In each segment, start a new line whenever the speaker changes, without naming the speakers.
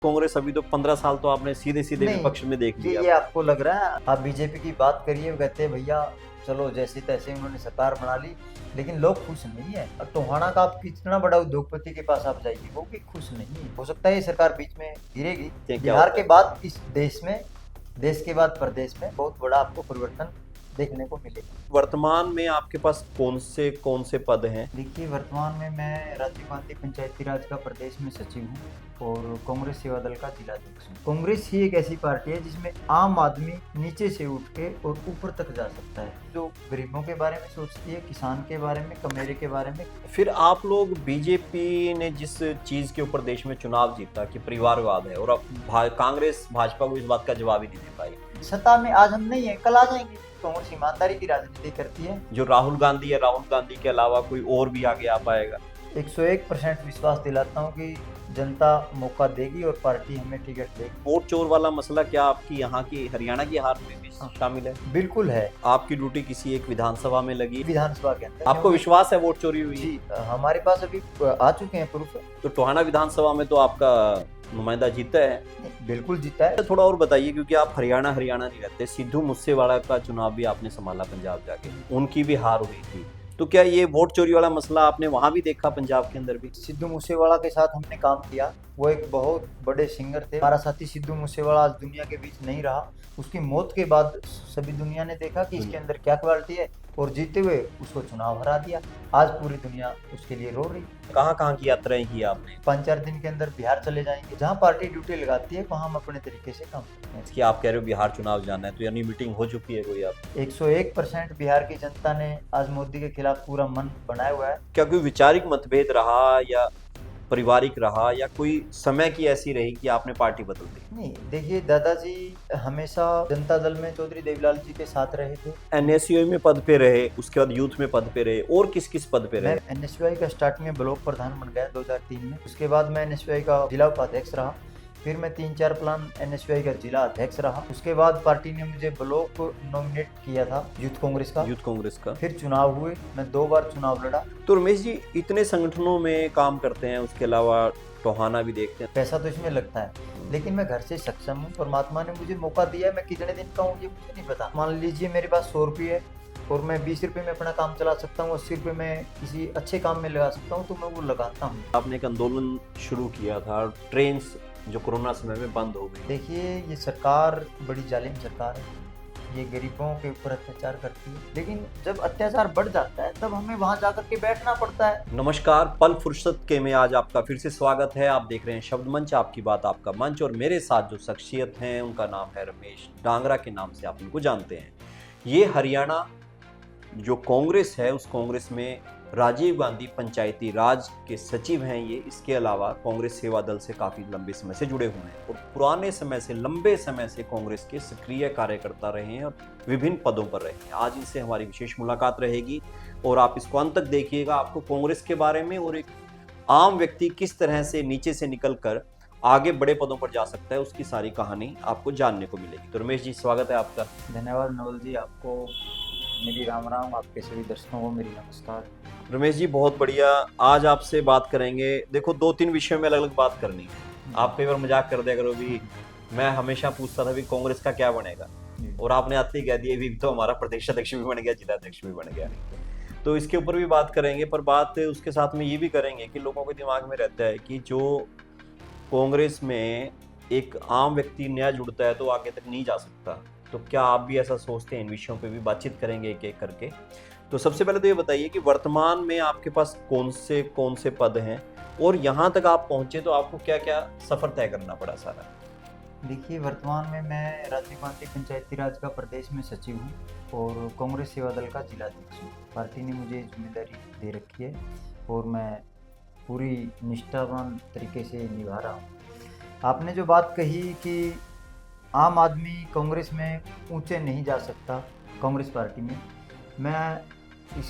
कांग्रेस अभी तो 15 साल तो आपने सीधे सीधे
नहीं,
विपक्ष में देख लिया।
ये आपको लग रहा है। आप बीजेपी की बात करिए, वो कहते हैं भैया चलो जैसे तैसे उन्होंने सरकार बना ली, लेकिन लोग खुश नहीं है। अब टोहाना का आप कितना बड़ा उद्योगपति के पास आप जाइए, वो भी खुश नहीं है। हो सकता है ये सरकार बीच में गिरेगी।
क्या
बिहार
होता
के
है?
बाद इस देश में, देश के बाद प्रदेश में बहुत बड़ा आपको परिवर्तन देखने को मिलेगा।
वर्तमान में आपके पास कौन से पद हैं?
देखिए, वर्तमान में मैं राजीव गांधी पंचायती राज का प्रदेश में सचिव हूँ और कांग्रेस सेवा दल का जिलाध्यक्ष हूँ। कांग्रेस ही एक ऐसी पार्टी है जिसमें आम आदमी नीचे से उठ के और ऊपर तक जा सकता है, जो गरीबों के बारे में सोचती है, किसान के बारे में, कमेरे के बारे में।
फिर आप लोग, बीजेपी ने जिस चीज के ऊपर देश में चुनाव जीता कि परिवारवाद है, और अब कांग्रेस भाजपा को इस बात का जवाब ही नहीं दे पाई।
सत्ता में आज हम नहीं है, कल आ जाएंगे। कांग्रेस ईमानदारी की राजनीति करती है।
जो राहुल गांधी है, राहुल गांधी के अलावा कोई और भी आगे आ पाएगा?
101% विश्वास दिलाता हूँ कि जनता मौका देगी और पार्टी हमें टिकट देगी।
वोट चोर वाला मसला क्या आपकी यहाँ की हरियाणा की हार में भी शामिल है?
बिल्कुल है।
आपकी ड्यूटी किसी एक विधानसभा में लगी,
विधानसभा के अंदर
आपको विश्वास है वोट चोरी हुई?
जी, हमारे पास अभी आ चुके हैं प्रूफ।
तो टोहाना विधानसभा में तो आपका नुमाइंदा जीता है।
बिल्कुल जीता है।
थोड़ा और बताइए, क्योंकि आप हरियाणा नहीं रहते। सिद्धू मूसेवाला का चुनाव भी आपने संभाला पंजाब जाके, उनकी भी हार हुई थी। तो क्या ये वोट चोरी वाला मसला आपने वहां भी देखा, पंजाब के अंदर भी?
सिद्धू मूसेवाला के साथ हमने काम किया। वो एक बहुत बड़े सिंगर थे। हमारा साथी सिद्धू मूसेवाला आज दुनिया के बीच नहीं रहा। उसकी मौत के बाद सभी दुनिया ने देखा कि इसके अंदर क्या क्वालिटी है, और जीते हुए उसको चुनाव हरा दिया। आज पूरी दुनिया उसके लिए रो रही।
कहाँ की यात्राएं की आपने?
5-4 दिन के अंदर बिहार चले जाएंगे। जहाँ पार्टी ड्यूटी लगाती है वहाँ हम अपने तरीके से काम करते हैं।
कि आप कह रहे हो बिहार चुनाव जाना है, तो यानी मीटिंग हो चुकी है कोई? आप
101% बिहार की जनता ने आज मोदी के खिलाफ पूरा मन बनाया हुआ है।
क्या कोई विचारिक मतभेद रहा, या पारिवारिक रहा, या कोई समय की ऐसी रही कि आपने पार्टी बदल दी?
नहीं, देखिए, दादाजी हमेशा जनता दल में चौधरी देवीलाल जी के साथ रहे थे।
एनएसयूआई में पद पे रहे, उसके बाद यूथ में पद पे रहे, और किस पद पे
मैं
रहे?
एनएसयूआई का स्टार्टिंग में ब्लॉक प्रधान बन गया 2003 में। उसके बाद मैं एनएसयूआई का जिला उपाध्यक्ष रहा। फिर मैं 3-4 प्लान एनएसयूआई का जिला अध्यक्ष रहा। उसके बाद पार्टी ने मुझे ब्लॉक नॉमिनेट किया था यूथ कांग्रेस का। फिर चुनाव हुए, मैं 2 बार चुनाव लड़ा।
तो रमेश जी, इतने संगठनों में काम करते हैं, उसके अलावा टोहाना भी देखते हैं।
पैसा तो इसमें लगता है, लेकिन मैं घर से सक्षम हूँ। परमात्मा ने मुझे मौका दिया है। मैं कितने दिन का हूँ ये मुझे नहीं पता। मान लीजिए मेरे पास 100 रुपये है और मैं 20 रुपये में अपना काम चला सकता हूँ, 80 रुपये में किसी अच्छे काम में लगा सकता हूँ, तो मैं वो लगाता हूँ।
आपने एक आंदोलन शुरू किया था, ट्रेन जो कोरोना समय में बंद हो गई।
देखिए, ये सरकार बड़ी जालिम सरकार है। ये गरीबों के ऊपर अत्याचार करती है, लेकिन जब अत्याचार बढ़ जाता है तब हमें वहां जाकर के बैठना पड़ता है।
नमस्कार, पल फुर्सत के में आज आपका फिर से स्वागत है। आप देख रहे हैं शब्द मंच, आपकी बात आपका मंच, और मेरे साथ जो शख्सियत हैं उनका नाम है रमेश डांगरा के नाम से आप उनको जानते हैं। ये हरियाणा जो कांग्रेस है, उस कांग्रेस में राजीव गांधी पंचायती राज के सचिव हैं ये। इसके अलावा कांग्रेस सेवा दल से काफ़ी लंबे समय से जुड़े हुए हैं और पुराने समय से, लंबे समय से कांग्रेस के सक्रिय कार्यकर्ता रहे हैं और विभिन्न पदों पर रहे हैं। आज इनसे हमारी विशेष मुलाकात रहेगी और आप इसको अंत तक देखिएगा। आपको कांग्रेस के बारे में और एक आम व्यक्ति किस तरह से नीचे से निकल कर आगे बड़े पदों पर जा सकता है, उसकी सारी कहानी आपको जानने को मिलेगी। तो रमेश जी, स्वागत है आपका।
धन्यवाद नवल जी, आपको मेरी राम राम, आपके सभी दर्शकों को मेरी नमस्कार।
रमेश जी, बहुत बढ़िया। आज आपसे बात करेंगे, देखो 2-3 विषयों में अलग अलग बात करनी है। आप कई बार मजाक कर दिया करो भी, मैं हमेशा पूछता था भी कांग्रेस का क्या बनेगा, और आपने आते ही कह दिया भी तो हमारा प्रदेश अध्यक्ष भी बन गया, जिला अध्यक्ष भी बन गया। तो इसके ऊपर भी बात करेंगे, पर बात उसके साथ में ये भी करेंगे कि लोगों के दिमाग में रहता है कि जो कांग्रेस में एक आम व्यक्ति नया जुड़ता है तो आगे तक नहीं जा सकता। तो क्या आप भी ऐसा सोचते हैं? इन विषयों पे भी बातचीत करेंगे एक एक करके। तो सबसे पहले तो ये बताइए कि वर्तमान में आपके पास कौन से पद हैं, और यहाँ तक आप पहुँचे तो आपको क्या क्या सफ़र तय करना पड़ा सारा?
देखिए, वर्तमान में मैं राजीव गांधी पंचायती राज का प्रदेश में सचिव हूँ और कांग्रेस सेवा दल का जिलाध्यक्ष हूँ। पार्टी ने मुझे जिम्मेदारी दे रखी है और मैं पूरी निष्ठावान तरीके से निभा रहा हूँ। आपने जो बात कही कि आम आदमी कांग्रेस में ऊंचे नहीं जा सकता, कांग्रेस पार्टी में, मैं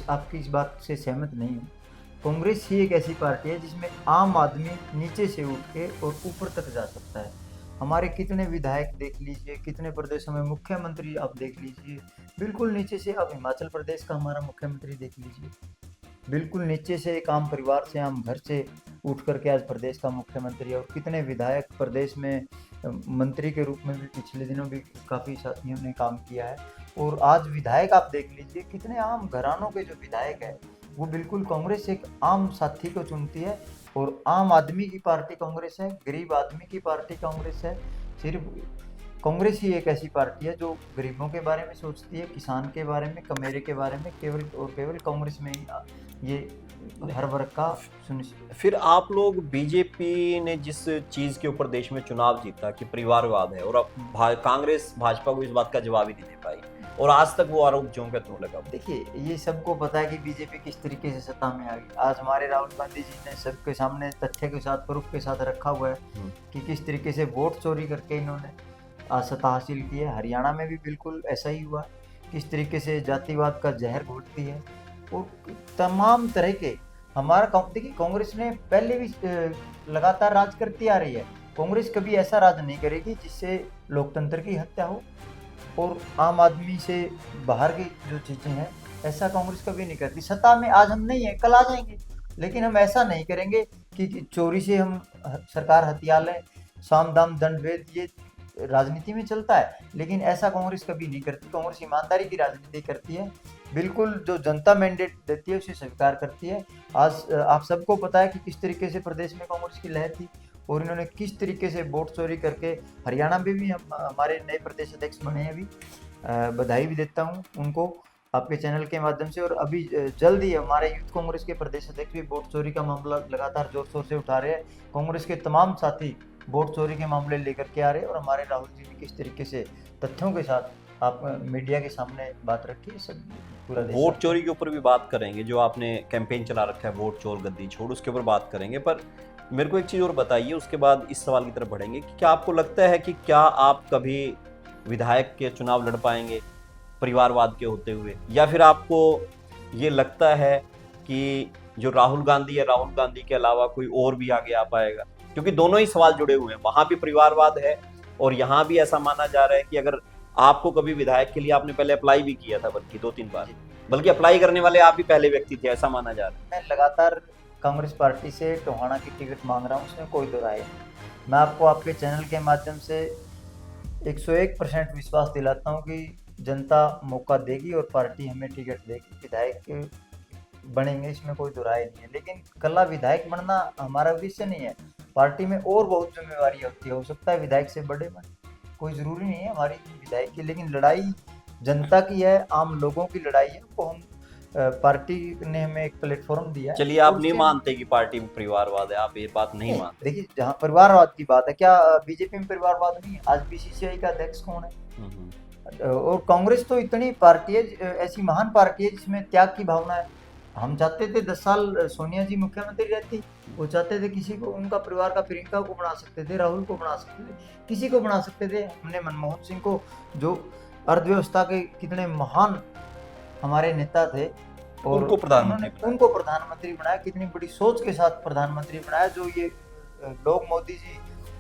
आपकी इस बात से सहमत नहीं हूँ। कांग्रेस ही एक ऐसी पार्टी है जिसमें आम आदमी नीचे से उठ के और ऊपर तक जा सकता है। हमारे कितने विधायक देख लीजिए, कितने प्रदेशों में मुख्यमंत्री आप देख लीजिए, बिल्कुल नीचे से। आप हिमाचल प्रदेश का हमारा मुख्यमंत्री देख लीजिए, बिल्कुल नीचे से, एक आम परिवार से, आम घर से उठ करके आज प्रदेश का मुख्यमंत्री है, और कितने विधायक प्रदेश में मंत्री के रूप में भी पिछले दिनों भी काफ़ी साथियों ने काम किया है। और आज विधायक आप देख लीजिए, कितने आम घरानों के जो विधायक है वो बिल्कुल कांग्रेस एक आम साथी को चुनती है, और आम आदमी की पार्टी कांग्रेस है, गरीब आदमी की पार्टी कांग्रेस है। सिर्फ कांग्रेस ही एक ऐसी पार्टी है जो गरीबों के बारे में सोचती है, किसान के बारे में, कमेरे के बारे में, केवल और केवल कांग्रेस में ही ये हर वर्ग का सुनिश्चित।
फिर आप लोग, बीजेपी ने जिस चीज के ऊपर देश में चुनाव जीता कि परिवारवाद है, और अब कांग्रेस भाजपा को इस बात का जवाब ही नहीं दे पाई, और आज तक वो आरोप ज्यों का त्यों लगा।
देखिए, ये सबको पता है कि बीजेपी किस तरीके से सत्ता में आ गई। आज हमारे राहुल गांधी जी ने सबके सामने तथ्य के साथ, प्रूफ के साथ रखा हुआ है कि किस तरीके से वोट चोरी करके इन्होंने आज सत्ता हासिल की है। हरियाणा में भी बिल्कुल ऐसा ही हुआ, किस तरीके से जातिवाद का जहर घोटती है, और तमाम तरह के हमारा देखिए, कांग्रेस ने पहले भी लगातार राज करती आ रही है। कांग्रेस कभी ऐसा राज नहीं करेगी जिससे लोकतंत्र की हत्या हो और आम आदमी से बाहर की जो चीज़ें हैं, ऐसा कांग्रेस कभी नहीं करती। सत्ता में आज हम नहीं है, कल आ जाएंगे, लेकिन हम ऐसा नहीं करेंगे कि चोरी से हम सरकार हथिया लें। साम दाम दंड भेद ये राजनीति में चलता है, लेकिन ऐसा कांग्रेस कभी नहीं करती। कांग्रेस ईमानदारी की राजनीति करती है, बिल्कुल जो जनता मैंडेट देती है उसे स्वीकार करती है। आज आप सबको पता है कि किस तरीके से प्रदेश में कांग्रेस की लहर थी, और इन्होंने किस तरीके से वोट चोरी करके हरियाणा में भी हम हमारे नए प्रदेश अध्यक्ष बने हैं। अभी बधाई भी देता हूं उनको आपके चैनल के माध्यम से। और अभी जल्द ही हमारे यूथ कांग्रेस के प्रदेश अध्यक्ष भी वोट चोरी का मामला लगातार जोर शोर से उठा रहे हैं। कांग्रेस के तमाम साथी वोट चोरी के मामले लेकर के आ रहे हैं, और हमारे राहुल जी ने किस तरीके से तथ्यों के साथ आप मीडिया के सामने बात रखी है, सब पूरा देश
वोट चोरी के ऊपर भी बात करेंगे, जो आपने कैंपेन चला रखा है वोट चोर गद्दी छोड़, उसके ऊपर बात करेंगे। पर मेरे को एक चीज़ और बताइए, उसके बाद इस सवाल की तरफ बढ़ेंगे कि क्या आपको लगता है कि क्या आप कभी विधायक के चुनाव लड़ पाएंगे परिवारवाद के होते हुए, या फिर आपको ये लगता है कि जो राहुल गांधी है, राहुल गांधी के अलावा कोई और भी आगे आ पाएगा? क्योंकि दोनों ही सवाल जुड़े हुए हैं, वहां भी परिवारवाद है और यहाँ भी ऐसा माना जा रहा है कि अगर आपको कभी विधायक के लिए, आपने पहले अप्लाई भी किया था बल्कि 2-3 बार, बल्कि अप्लाई करने वाले आप ही पहले व्यक्ति थे, ऐसा माना जा रहा है।
मैं लगातार कांग्रेस पार्टी से टोहाना की टिकट मांग रहा हूँ, उसमें कोई दो राय नहीं। मैं आपको आपके चैनल के माध्यम से 101% विश्वास दिलाता हूँ कि जनता मौका देगी और पार्टी हमें टिकट देगी, विधायक बनेंगे, इसमें कोई दो राय नहीं है। लेकिन कला विधायक बनना हमारा उद्देश्य नहीं है। पार्टी में और बहुत जिम्मेवारी होती है, हो सकता है विधायक से बड़े बने, कोई ज़रूरी नहीं है हमारी विधायक की। लेकिन लड़ाई जनता की है, आम लोगों की लड़ाई है, वो हम पार्टी ने हमें एक प्लेटफॉर्म दिया है।
चलिए, आप नहीं मानते कि पार्टी में परिवारवाद है, आप ये बात नहीं मानते?
देखिए, जहाँ परिवारवाद की बात है, क्या बीजेपी में परिवारवाद नहीं है? आज बीसीसीआई का अध्यक्ष कौन है? और कांग्रेस तो इतनी पार्टी है, ऐसी महान पार्टी है जिसमें त्याग की भावना है। हम चाहते थे 10 साल सोनिया जी मुख्यमंत्री रहती, वो चाहते थे किसी को, उनका परिवार का, प्रियंका को बना सकते थे, राहुल को बना सकते थे, किसी को बना सकते थे। हमने मनमोहन सिंह को, जो अर्थव्यवस्था के कितने महान हमारे नेता थे, और उनको प्रधानमंत्री बनाया, कितनी बड़ी सोच के साथ प्रधानमंत्री बनाया। जो ये लोग मोदी जी,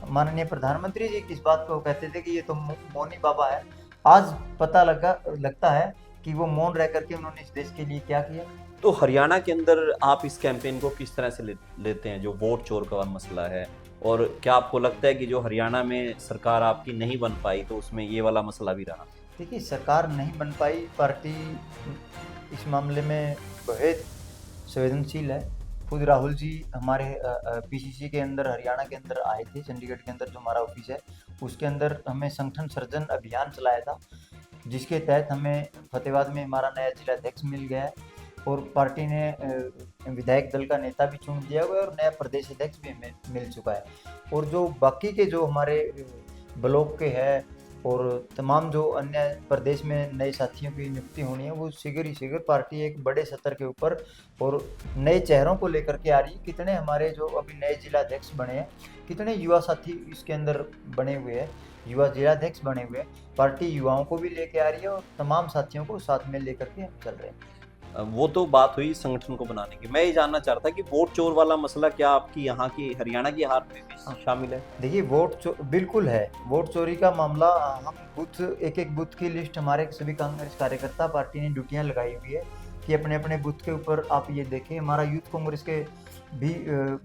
माननीय प्रधानमंत्री जी किस बात को कहते थे कि ये तो मौनी बाबा है, आज पता लगता है कि वो मौन रह करके उन्होंने इस देश के लिए क्या किया।
तो हरियाणा के अंदर आप इस कैंपेन को किस तरह से लेते हैं, जो वोट चोर का मसला है? और क्या आपको लगता है कि जो हरियाणा में सरकार आपकी नहीं बन पाई, तो उसमें ये वाला मसला भी रहा?
देखिए, सरकार नहीं बन पाई, पार्टी इस मामले में बेहद संवेदनशील है। खुद राहुल जी हमारे पीसीसी के अंदर, हरियाणा के अंदर आए थे, चंडीगढ़ के अंदर जो हमारा ऑफिस है उसके अंदर हमें संगठन सर्जन अभियान चलाया था, जिसके तहत हमें फतेहाबाद में हमारा नया जिला अध्यक्ष मिल गया है, और पार्टी ने विधायक दल का नेता भी चुन दिया हुआ है, और नया प्रदेश अध्यक्ष भी हमें मिल चुका है। और जो बाकी के जो हमारे ब्लॉक के हैं और तमाम जो अन्य प्रदेश में नए साथियों की नियुक्ति होनी है, वो शीघ्र ही शीघ्र पार्टी एक बड़े स्तर के ऊपर और नए चेहरों को लेकर के आ रही है। कितने हमारे जो अभी नए जिला अध्यक्ष बने हैं, कितने युवा साथी इसके अंदर बने हुए हैं, युवा जिला अध्यक्ष बने हुए हैं। पार्टी युवाओं को भी लेके आ रही है और तमाम साथियों को साथ में लेकर के हम चल रहे हैं।
वो तो बात हुई संगठन को बनाने की। मैं ये जानना चाह रहा था कि वोट चोर वाला मसला क्या आपकी यहाँ की, हरियाणा की हार में भी शामिल है?
देखिए, बिल्कुल है। वोट चोरी का मामला, हम बूथ, एक एक बूथ की लिस्ट हमारे सभी कांग्रेस कार्यकर्ता, पार्टी ने ड्यूटियां लगाई हुई है कि अपने अपने बूथ के ऊपर आप ये देखें। हमारा यूथ कांग्रेस के भी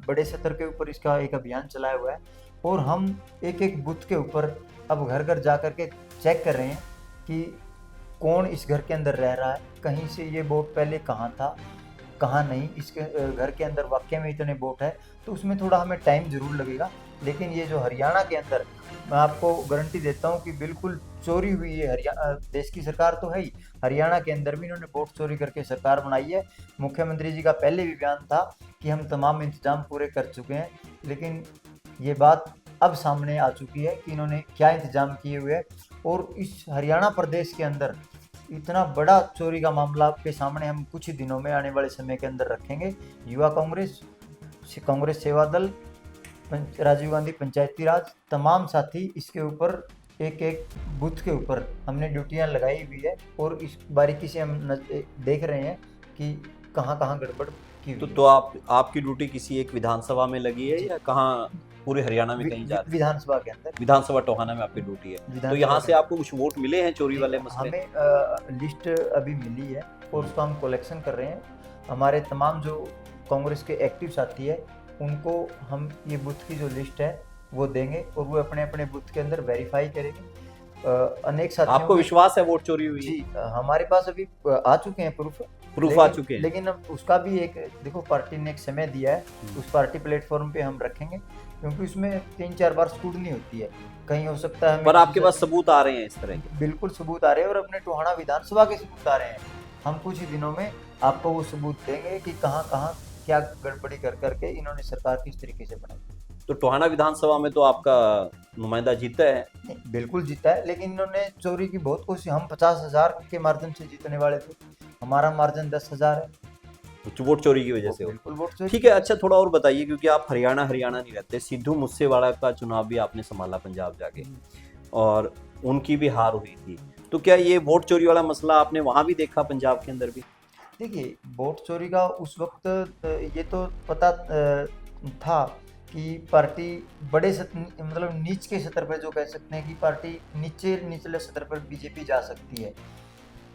बड़े स्तर के ऊपर इसका एक अभियान चलाया हुआ है और हम एक एक बूथ के ऊपर अब घर घर जा कर के चेक कर रहे हैं कि कौन इस घर के अंदर रह रहा है, कहीं से ये वोट पहले कहाँ था कहाँ नहीं, इसके घर के अंदर वाकई में इतने वोट है। तो उसमें थोड़ा हमें टाइम ज़रूर लगेगा, लेकिन ये जो हरियाणा के अंदर मैं आपको गारंटी देता हूँ कि बिल्कुल चोरी हुई है। हरियाणा देश की सरकार तो है ही, हरियाणा के अंदर भी इन्होंने वोट चोरी करके सरकार बनाई है। मुख्यमंत्री जी का पहले भी बयान था कि हम तमाम इंतजाम पूरे कर चुके हैं, लेकिन ये बात अब सामने आ चुकी है कि इन्होंने क्या इंतजाम किए हुए हैं। और इस हरियाणा प्रदेश के अंदर इतना बड़ा चोरी का मामला आपके सामने हम कुछ ही दिनों में आने वाले समय के अंदर रखेंगे। युवा कांग्रेस, कांग्रेस सेवा दल, राजीव गांधी पंचायती राज, तमाम साथी इसके ऊपर एक एक बूथ के ऊपर हमने ड्यूटियां लगाई हुई है और इस बारीकी से हम देख रहे हैं कि कहाँ कहाँ गड़बड़ की हुई है।
तो आपकी ड्यूटी किसी एक विधानसभा में लगी है या कहाँ पूरे हरियाणा में कहीं जा रही है?
विधानसभा के अंदर,
विधानसभा टोहाना में आपकी ड्यूटी है। तो यहाँ से आपको कुछ वोट मिले हैं चोरी वाले मसले?
हमें लिस्ट अभी मिली है और उसका हम कलेक्शन कर रहे हैं। हमारे तमाम जो कांग्रेस के एक्टिव साथी है उनको हम ये बूथ की जो लिस्ट है वो देंगे और वो अपने अपने बूथ के अंदर वेरीफाई करेंगे। अनेक साथियों
आपको विश्वास है वोट चोरी हुई?
जी, हमारे पास अभी आ चुके हैं प्रूफ
आ चुके हैं,
लेकिन अब उसका भी एक देखो पार्टी ने एक समय दिया है, उस पार्टी प्लेटफॉर्म पे हम रखेंगे क्योंकि उसमें 3-4 बार स्क्रूटनी होती है, कहीं हो सकता है।
पर आपके पास सबूत आ रहे हैं इस तरह के?
बिल्कुल सबूत आ रहे हैं और अपने टोहाना विधानसभा के सबूत आ रहे हैं। हम कुछ ही दिनों में आपको वो सबूत देंगे कि कहाँ कहाँ क्या गड़बड़ी कर करके इन्होंने सरकार किस तरीके से बनाई।
तो टोहाना विधानसभा में तो आपका नुमाइंदा जीता है?
नहीं, बिल्कुल जीता है, लेकिन इन्होंने चोरी की बहुत कोशिश। हम 50,000 के मार्जिन से जीतने वाले थे, हमारा मार्जिन 10,000 है,
तो वोट चोरी की वजह से हो?
बिल्कुल वोट चोरी।
ठीक है, अच्छा थोड़ा और बताइए, क्योंकि आप हरियाणा नहीं रहते, सिद्धू मूसेवाला का चुनाव भी आपने संभाला पंजाब जाके और उनकी भी हार हुई थी, तो क्या ये वोट चोरी वाला मसला आपने वहां भी देखा पंजाब के अंदर भी?
देखिए, वोट चोरी का उस वक्त ये तो पता था कि पार्टी मतलब नीच के स्तर पर, जो कह सकते हैं कि पार्टी निचले स्तर पर बीजेपी जा सकती है,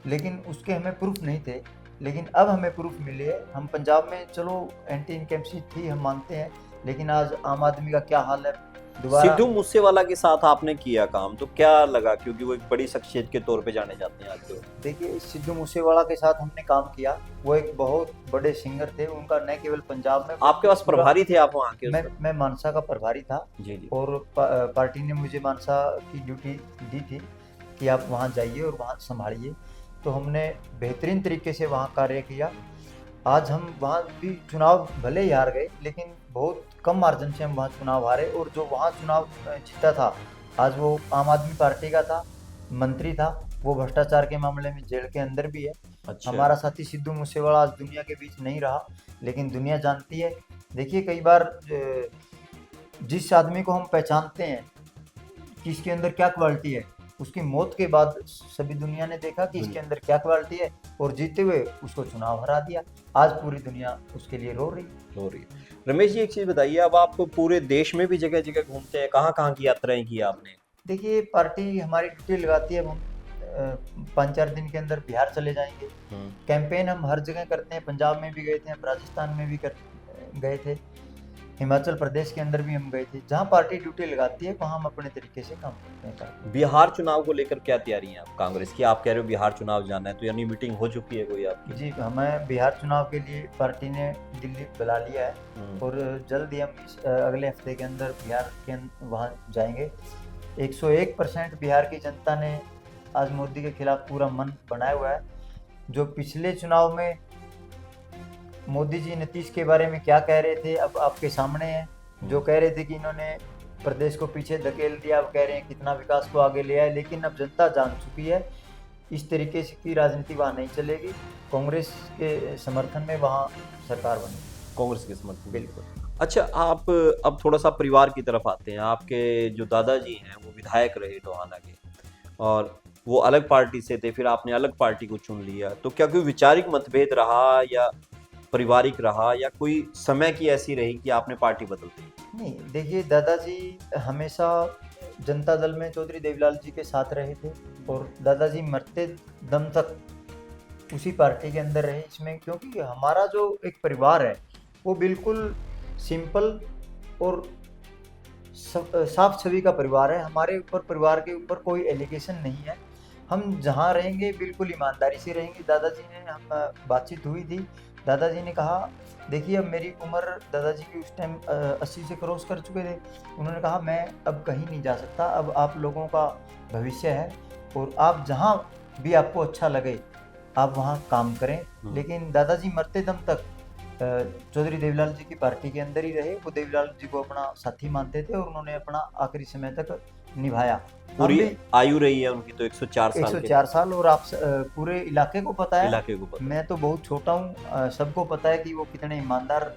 लेकिन उसके हमें प्रूफ नहीं थे। लेकिन अब हमें प्रूफ मिले हैं। हम पंजाब में चलो एंटी इनकम्बेंसी थी, हम मानते हैं, लेकिन आज आम आदमी का क्या हाल है दोबारा।
सिद्धू मूसेवाला के साथ आपने किया काम, तो क्या लगा, क्योंकि वो एक बड़ी शख्सियत के तौर पे जाने जाते हैं आज के वक्त?
देखिए, सिद्धू मूसेवाला के साथ हमने काम किया, वो एक बहुत बड़े सिंगर थे। उनका न केवल पंजाब में,
आपके पास प्रभारी थे आप वहाँ के?
मैं मानसा का प्रभारी था
जी जी।
और पार्टी ने मुझे मानसा की ड्यूटी दी थी कि आप वहाँ जाइए और वहाँ संभालिए, तो हमने बेहतरीन तरीके से वहाँ कार्य किया। आज हम वहाँ भी चुनाव भले ही हार गए, लेकिन बहुत कम मार्जिन से हम वहाँ चुनाव हारे। और जो वहाँ चुनाव जीता था, आज वो आम आदमी पार्टी का था, मंत्री था, वो भ्रष्टाचार के मामले में जेल के अंदर भी है।
अच्छा।
हमारा साथी सिद्धू मूसेवाला आज दुनिया के बीच नहीं रहा, लेकिन दुनिया जानती है। देखिए, कई बार जिस आदमी को हम पहचानते हैं कि इसके अंदर क्या क्वालिटी है, उसकी मौत के बाद सभी दुनिया ने देखा कि इसके अंदर क्या क्वालिटी है और जीते हुए उसको चुनाव हरा दिया। आज पूरी दुनिया उसके लिए रो रही है।
रमेश जी, एक चीज बताइए, अब आप पूरे देश में भी जगह जगह घूमते हैं, कहाँ कहाँ की यात्राएं की आपने?
देखिए, पार्टी हमारी ड्यूटी लगाती है, हम 5-4 दिन के अंदर बिहार चले जाएंगे। कैंपेन हम हर जगह करते हैं, पंजाब में भी गए थे, हम राजस्थान में भी गए थे, हिमाचल प्रदेश के अंदर भी हम गए थे। जहाँ पार्टी ड्यूटी लगाती है वहाँ हम अपने तरीके से काम करते हैं।
बिहार चुनाव को लेकर क्या तैयारी है आप कांग्रेस की? आप कह रहे हो बिहार चुनाव जाना है, तो यानी मीटिंग हो चुकी है कोई आपकी?
जी, हमें बिहार चुनाव के लिए पार्टी ने दिल्ली बुला लिया है और जल्द ही हम अगले हफ्ते के अंदर बिहार के वहाँ जाएंगे। 101% बिहार की जनता ने आज मोदी के खिलाफ पूरा मन बनाया हुआ है। जो पिछले चुनाव में मोदी जी नीतीश के बारे में क्या कह रहे थे, अब आपके सामने है। जो कह रहे थे कि इन्होंने प्रदेश को पीछे धकेल दिया, अब कह रहे हैं कितना विकास को आगे ले आए। लेकिन अब जनता जान चुकी है, इस तरीके से की राजनीति वहाँ नहीं चलेगी। कांग्रेस के समर्थन में वहाँ सरकार बनेगी।
कांग्रेस के समर्थन?
बिल्कुल।
अच्छा, आप अब थोड़ा सा परिवार की तरफ आते हैं। आपके जो दादाजी हैं वो विधायक रहे टोहाना के, और वो अलग पार्टी से थे, फिर आपने अलग पार्टी को चुन लिया, तो क्या कोई वैचारिक मतभेद रहा या पारिवारिक रहा या कोई समय की ऐसी रही कि आपने पार्टी बदल दी?
नहीं, देखिए, दादाजी हमेशा जनता दल में चौधरी देवीलाल जी के साथ रहे थे और दादाजी मरते दम तक उसी पार्टी के अंदर रहे। इसमें क्योंकि हमारा जो एक परिवार है वो बिल्कुल सिंपल और साफ छवि का परिवार है। हमारे ऊपर, परिवार के ऊपर कोई एलिगेशन नहीं है। हम जहाँ रहेंगे बिल्कुल ईमानदारी से रहेंगे। दादाजी ने, हम बातचीत हुई थी, दादाजी ने कहा देखिए अब मेरी उम्र, दादाजी की उस टाइम 80 से क्रॉस कर चुके थे। उन्होंने कहा मैं अब कहीं नहीं जा सकता, अब आप लोगों का भविष्य है और आप जहाँ भी आपको अच्छा लगे आप वहाँ काम करें। लेकिन दादाजी मरते दम तक चौधरी देवीलाल जी की पार्टी के अंदर ही रहे। वो देवीलाल जी को अपना साथी मानते थे और उन्होंने अपना आखिरी समय तक निभाया।
पूरी आयु रही है उनकी तो 104 साल
104 साल। और आप पूरे इलाके को पता है,
इलाके को पता।
मैं तो बहुत छोटा हूँ, सबको पता है कि वो कितने ईमानदार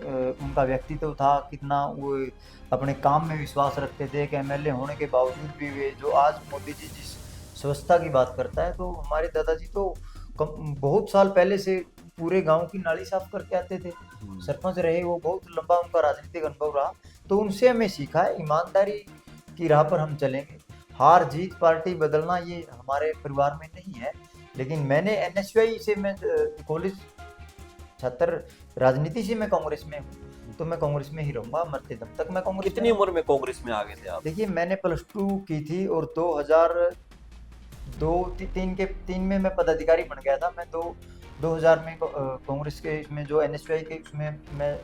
उनका व्यक्तित्व था, कितना वो अपने काम में विश्वास रखते थे। कि एमएलए होने के बावजूद भी वे, जो आज मोदी जी जिस स्वच्छता की बात करता है, तो हमारे दादाजी तो बहुत साल पहले से पूरे गांव की नाली साफ करके आते थे। सरपंच रहे वो, बहुत लंबा उनका राजनीतिक अनुभव रहा। तो उनसे हमें सीखा है ईमानदारी की राह पर हम चलेंगे। हार जीत, पार्टी बदलना ये हमारे परिवार में नहीं है। लेकिन मैंने एनएसयूआई से, मैं कॉलेज छात्र राजनीति से मैं कांग्रेस में हूँ, तो मैं कांग्रेस में ही रहूंगा मरते दम तक। मैं कांग्रेस।
कितनी उम्र में कांग्रेस में आ गए थे आप?
देखिए मैंने +2 की थी और 2002-3 में मैं पदाधिकारी बन गया था। मैं 2000 में कांग्रेस के इसमें जो एनएसयूआई के उसमें मैं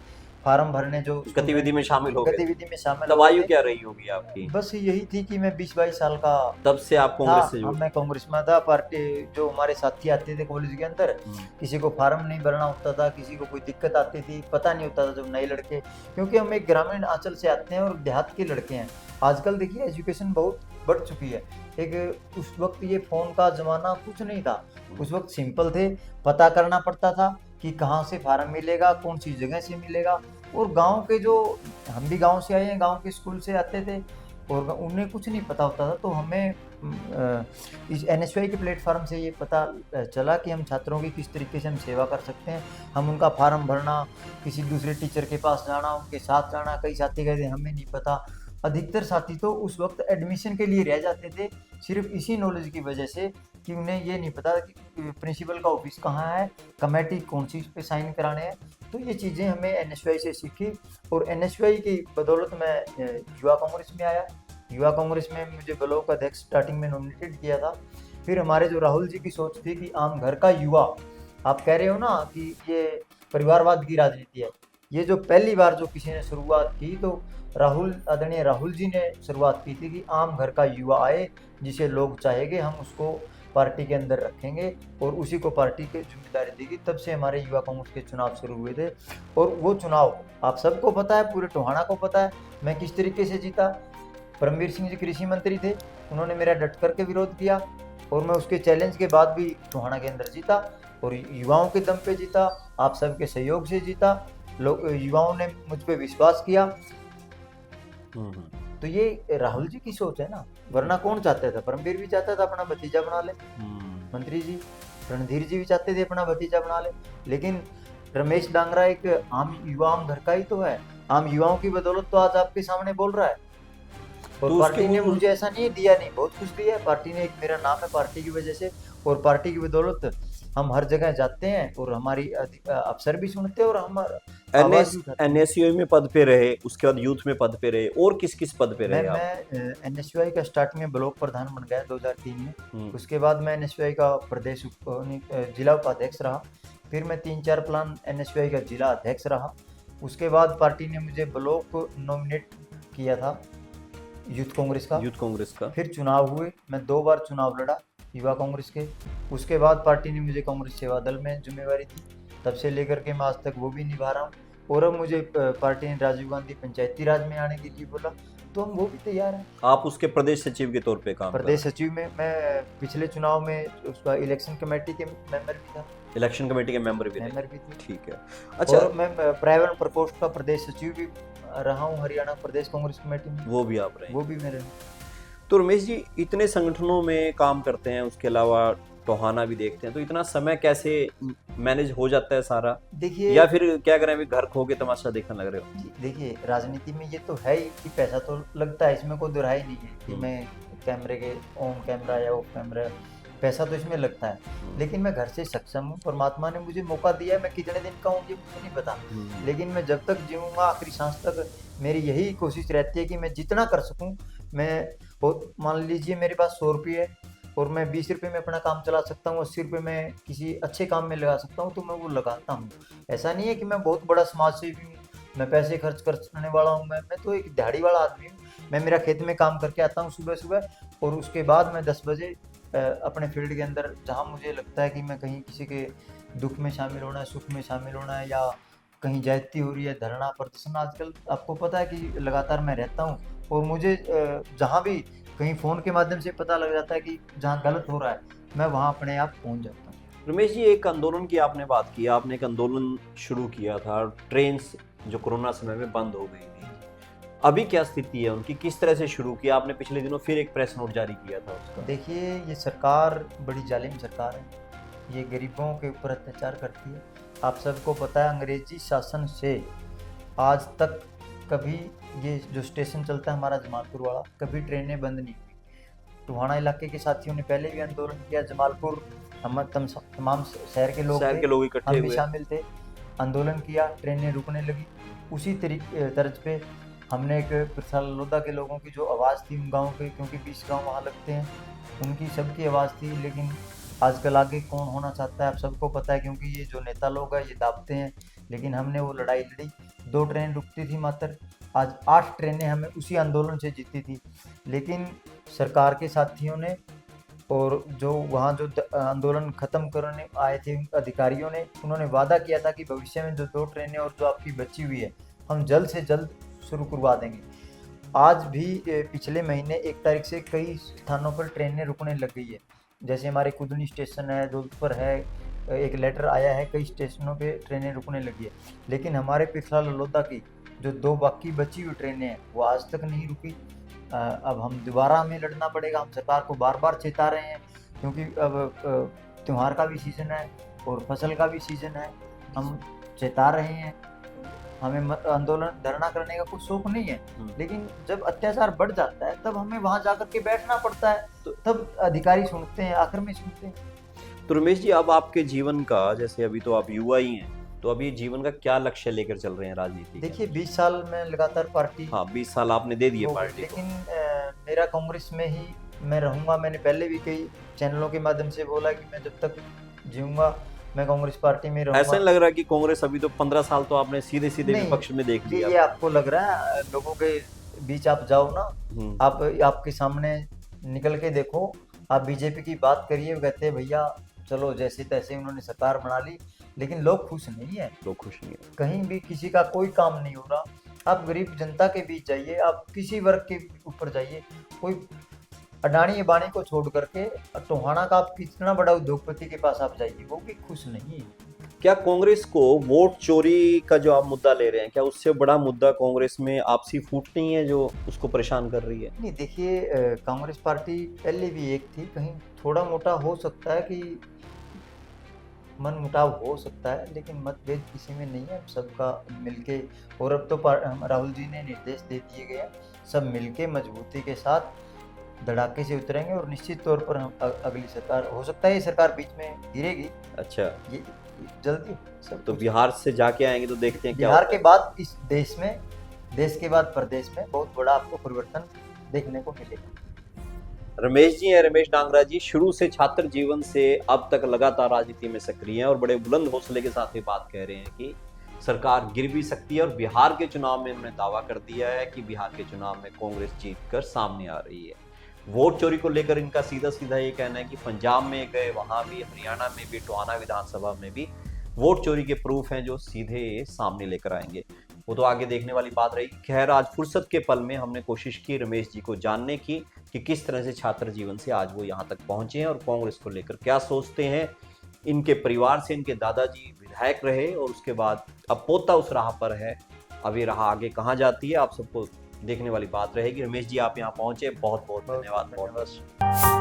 फार्म भरने, जो
गतिविधि में शामिल हो गए।
गतिविधि में शामिल।
तब आयु क्या रही होगी आपकी?
बस यही थी कि मैं 20-22 साल का
तब से आप कांग्रेस से जुड़े?
मैं कांग्रेस में था। पार्टी, जो हमारे साथी आते थे कॉलेज के अंदर, किसी को फार्म नहीं भरना होता था, किसी को कोई दिक्कत आती थी, पता नहीं होता था जब नए लड़के, क्योंकि हम एक ग्रामीण अंचल से आते हैं और देहात के लड़के हैं। आजकल देखिए एजुकेशन बहुत बढ़ चुकी है। एक उस वक्त ये फोन का जमाना कुछ नहीं था, उस वक्त सिंपल थे, पता करना पड़ता था कि कहाँ से फार्म मिलेगा, कौन सी जगह से मिलेगा। और गांव के, जो हम भी गांव से आए हैं, गांव के स्कूल से आते थे और उन्हें कुछ नहीं पता होता था। तो हमें इस एनएसयूआई के प्लेटफॉर्म से ये पता चला कि हम छात्रों की किस तरीके से हम सेवा कर सकते हैं। हम उनका फार्म भरना, किसी दूसरे टीचर के पास जाना, उनके साथ जाना, कई साथी कहते हमें नहीं पता। अधिकतर साथी तो उस वक्त एडमिशन के लिए रह जाते थे, सिर्फ इसी नॉलेज की वजह से कि उन्हें ये नहीं पता कि प्रिंसिपल का ऑफिस कहाँ है, कमेटी कौन सी पे साइन कराने हैं। तो ये चीज़ें हमें एनएसयूआई से सीखी और एनएसयूआई की बदौलत मैं युवा कांग्रेस में आया। युवा कांग्रेस में मुझे ब्लॉक अध्यक्ष स्टार्टिंग में नॉमिनेटेड किया था। फिर हमारे जो राहुल जी की सोच थी कि आम घर का युवा, आप कह रहे हो ना कि ये परिवारवाद की राजनीति है, ये जो पहली बार जो किसी ने शुरुआत की, तो आदरणीय राहुल जी ने शुरुआत की थी कि आम घर का युवा आए, जिसे लोग चाहेंगे हम उसको पार्टी के अंदर रखेंगे और उसी को पार्टी की जिम्मेदारी देगी। तब से हमारे युवा कांग्रेस के चुनाव शुरू हुए थे और वो चुनाव आप सबको पता है, पूरे टोहाना को पता है मैं किस तरीके से जीता। परमवीर सिंह जी कृषि मंत्री थे, उन्होंने मेरा डट करके विरोध किया और मैं उसके चैलेंज के बाद भी टोहाना के अंदर जीता और युवाओं के दम पे जीता, आप सबके सहयोग से जीता। लोग, युवाओं ने मुझ पर विश्वास किया। तो ये राहुल जी की सोच है ना, वरना कौन चाहता था? परमवीर भी चाहता था अपना भतीजा बना ले, मंत्री जी रणधीर जी भी चाहते थे अपना भतीजा बना ले, लेकिन रमेश डांगरा एक आम युवा, आम घर का ही तो है। आम युवाओं की बदौलत तो आज आपके सामने बोल रहा है। और
तो
पार्टी ने मुझे ऐसा नहीं दिया, नहीं बहुत कुछ दिया है पार्टी ने। एक मेरा नाम है पार्टी की वजह से, और पार्टी की बदौलत हम हर जगह जाते हैं और हमारी अफसर भी सुनते हैं और हमारा
एनएसयूआई में पद पे रहे, उसके बाद यूथ में पद पे रहे, और किस किस पद पे रहे आप?
मैं एनएसयूआई का स्टार्टिंग में ब्लॉक प्रधान बन गया 2003 में। उसके बाद मैं एनएसयूआई का प्रदेश जिला उपाध्यक्ष रहा। फिर मैं 3-4 प्लान एनएसयूआई का जिला अध्यक्ष रहा। उसके बाद पार्टी ने मुझे ब्लॉक नॉमिनेट किया था यूथ कांग्रेस का। फिर चुनाव हुए, मैं 2 बार चुनाव लड़ा युवा कांग्रेस के। उसके बाद पार्टी ने मुझे कांग्रेस सेवा दल में जिम्मेवारी दी, तब से लेकर के मैं आज तक वो भी निभा रहा हूँ। और अब मुझे पार्टी ने राजीव गांधी पंचायती राज में आने के लिए बोला, तो हम वो भी तैयार हैं।
आप उसके प्रदेश सचिव के तौर पे काम?
प्रदेश सचिव में मैं पिछले चुनाव में उसका इलेक्शन कमेटी के मेंबर भी था।
इलेक्शन कमेटी के मेंबर भी
थे।
ठीक है। अच्छा,
और मैं प्राइवेट प्रकोष्ठ का प्रदेश सचिव भी रहा हूँ हरियाणा प्रदेश कांग्रेस कमेटी में।
वो भी आप रहे?
वो भी मेरे।
तो रमेश जी इतने संगठनों में काम करते हैं, उसके अलावा टोहाना भी देखते हैं, तो इतना समय कैसे मैनेज हो जाता है सारा?
देखिए,
या फिर क्या करें, अभी घर खो के तमाशा देखने लग रहे हो?
देखिए राजनीति में ये तो है ही कि पैसा तो लगता है, इसमें कोई दुराई नहीं है कि मैं कैमरे के ऑन कैमरा या ऑफ कैमरा पैसा तो इसमें लगता है, लेकिन मैं घर से सक्षम हूँ। परमात्मा ने मुझे मौका दिया है, मैं कितने दिन का हूँ ये मुझे नहीं पता, लेकिन मैं जब तक जीऊँगा आखिरी सांस तक मेरी यही कोशिश रहती है कि मैं जितना कर सकूँ। मैं मान लीजिए मेरे पास 100 रुपये है और मैं 20 रुपये में अपना काम चला सकता हूँ, 80 रुपये में किसी अच्छे काम में लगा सकता हूँ, तो मैं वो लगाता हूँ। ऐसा नहीं है कि मैं बहुत बड़ा समाज सेवी हूँ, मैं पैसे खर्च करने वाला हूँ। मैं तो एक दिहाड़ी वाला आदमी हूँ। मैं मेरा खेत में काम करके आता हूँ सुबह सुबह, और उसके बाद मैं 10 बजे अपने फील्ड के अंदर जहाँ मुझे लगता है कि मैं कहीं किसी के दुख में शामिल होना है, सुख में शामिल होना है, या कहीं ज्यादती हो रही है, धरना प्रदर्शन आजकल आपको पता है कि लगातार मैं रहता हूँ। और मुझे जहाँ भी कहीं फ़ोन के माध्यम से पता लग जाता है कि जहाँ गलत हो रहा है, मैं वहाँ अपने आप पहुँच जाता हूँ।
रमेश जी, एक आंदोलन की आपने बात की, आपने एक आंदोलन शुरू किया था, ट्रेन जो कोरोना समय में बंद हो गई थी, अभी क्या स्थिति है उनकी, किस तरह से शुरू किया आपने? पिछले दिनों फिर एक प्रेस नोट जारी किया था उसका।
देखिए, ये सरकार बड़ी जालिम सरकार है, ये गरीबों के ऊपर अत्याचार करती है। आप सबको पता है, अंग्रेजी शासन से आज तक कभी ये जो स्टेशन चलता है हमारा जमालपुर वाला, कभी ट्रेनें बंद नहीं हुई। टोहाना इलाके के साथियों ने पहले भी आंदोलन किया, जमालपुर हम तमाम शहर के लोग
इकट्ठे
हम भी
हुए,
शामिल थे, आंदोलन किया, ट्रेनें रुकने लगी। उसी तर्ज पे हमने एक पिरसाल लोधा के लोगों की जो आवाज़ थी उन गाँव के, क्योंकि 20 गाँव वहाँ लगते हैं, उनकी सबकी आवाज़ थी। लेकिन आजकल आगे कौन होना चाहता है आप सबको पता है, क्योंकि ये जो नेता लोग हैं ये दाबते हैं। लेकिन हमने वो लड़ाई लड़ी, 2 ट्रेन रुकती थी मात्र, आज 8 ट्रेनें हमें उसी आंदोलन से जीती थी। लेकिन सरकार के साथियों ने और जो वहाँ जो आंदोलन ख़त्म करने आए थे अधिकारियों ने, उन्होंने वादा किया था कि भविष्य में जो 2 ट्रेनें और जो आपकी बची हुई है हम जल्द से जल्द शुरू करवा देंगे। आज भी पिछले महीने 1 तारीख से कई स्थानों पर ट्रेनें रुकने लग गई है, जैसे हमारे कुदनी स्टेशन है, दौलतपुर है, एक लेटर आया है, कई स्टेशनों पे ट्रेनें रुकने लगी है। लेकिन हमारे पिरसाल लोधा की जो 2 बाकी बची हुई ट्रेनें हैं वो आज तक नहीं रुकी। अब हम दोबारा हमें लड़ना पड़ेगा, हम सरकार को बार बार चेता रहे हैं, क्योंकि अब त्यौहार का भी सीज़न है और फसल का भी सीज़न है। हम चेता रहे हैं, हमें आंदोलन धरना करने का कुछ शौक नहीं है, लेकिन जब अत्याचार बढ़ जाता है तब हमें वहां जाकर के बैठना पड़ता है, तो तब अधिकारी सुनते हैं, आखिर में सुनते हैं।
तो रमेश जी, अब आपके जीवन का, जैसे अभी तो आप युवा ही हैं, तो अभी जीवन का क्या लक्ष्य लेकर चल रहे हैं राजनीति?
देखिए, 20 साल में लगातार पार्टी,
हाँ 20 साल आपने दे दिए पार्टी को,
लेकिन मेरा कांग्रेस में ही मैं रहूंगा। मैंने पहले भी कई चैनलों के माध्यम से बोला कि मैं जब तक जीऊंगा मैं कांग्रेस पार्टी में रहूंगा।
ऐसा नहीं लग रहा कि कांग्रेस, अभी तो 15 साल तो आपने सीधे सीधे विपक्ष में देख लिया?
ये आपको लग रहा है, लोगों के बीच आप जाओ ना, आप आपके सामने निकल के देखो, आप बीजेपी की बात करिए, वो कहते हैं भैया चलो जैसे तैसे उन्होंने सरकार बना ली, लेकिन लोग खुश नहीं है,
लोग खुश नहीं है,
कहीं भी किसी का कोई काम नहीं हो रहा। आप गरीब जनता के बीच जाइए, आप किसी वर्ग के ऊपर जाइए, कोई अडानी अबानी को छोड़ करके टोहाना का आप कितना बड़ा उद्योगपति के पास आप जाइए, वो भी खुश नहीं है।
क्या कांग्रेस को वोट चोरी का जो आप मुद्दा ले रहे हैं, क्या उससे बड़ा मुद्दा कांग्रेस में आपसी फूट नहीं है जो उसको परेशान कर रही है?
नहीं, देखिए, कांग्रेस पार्टी पहले भी एक थी, कहीं थोड़ा मोटा हो सकता है कि मन मुटाव हो सकता है, लेकिन मतभेद किसी में नहीं है, सबका मिलके। और अब तो राहुल जी ने निर्देश दे दिए गए हैं, सब मिलके मजबूती के साथ धड़ाके से उतरेंगे, और निश्चित तौर पर हम अगली सरकार, हो सकता है ये सरकार बीच में गिरेगी।
अच्छा,
ये जल्दी सब
तो बिहार से जाके आएंगे तो देखते हैं क्या
बिहार के बाद इस देश में, देश के बाद प्रदेश में बहुत बड़ा आपको परिवर्तन देखने को मिलेगा।
रमेश जी हैं, रमेश डांगरा जी, शुरू से छात्र जीवन से अब तक लगातार राजनीति में सक्रिय हैं और बड़े बुलंद हौसले के साथ ये बात कह रहे हैं कि सरकार गिर भी सकती है। और बिहार के चुनाव में उन्होंने दावा कर दिया है कि बिहार के चुनाव में कांग्रेस जीतकर सामने आ रही है। वोट चोरी को लेकर इनका सीधा सीधा ये कहना है कि पंजाब में गए, वहां भी, हरियाणा में भी, टोहाना विधानसभा में भी वोट चोरी के प्रूफ हैं जो सीधे सामने लेकर आएंगे। वो तो आगे देखने वाली बात रहेगी। खैर, आज फुर्सत के पल में हमने कोशिश की रमेश जी को जानने की कि किस तरह से छात्र जीवन से आज वो यहाँ तक पहुंचे हैं और कांग्रेस को लेकर क्या सोचते हैं। इनके परिवार से इनके दादाजी विधायक रहे और उसके बाद अब पोता उस राह पर है, अब ये राह आगे कहाँ जाती है आप सबको देखने वाली बात रहेगी। रमेश जी, आप यहाँ पहुंचे, बहुत बहुत धन्यवाद।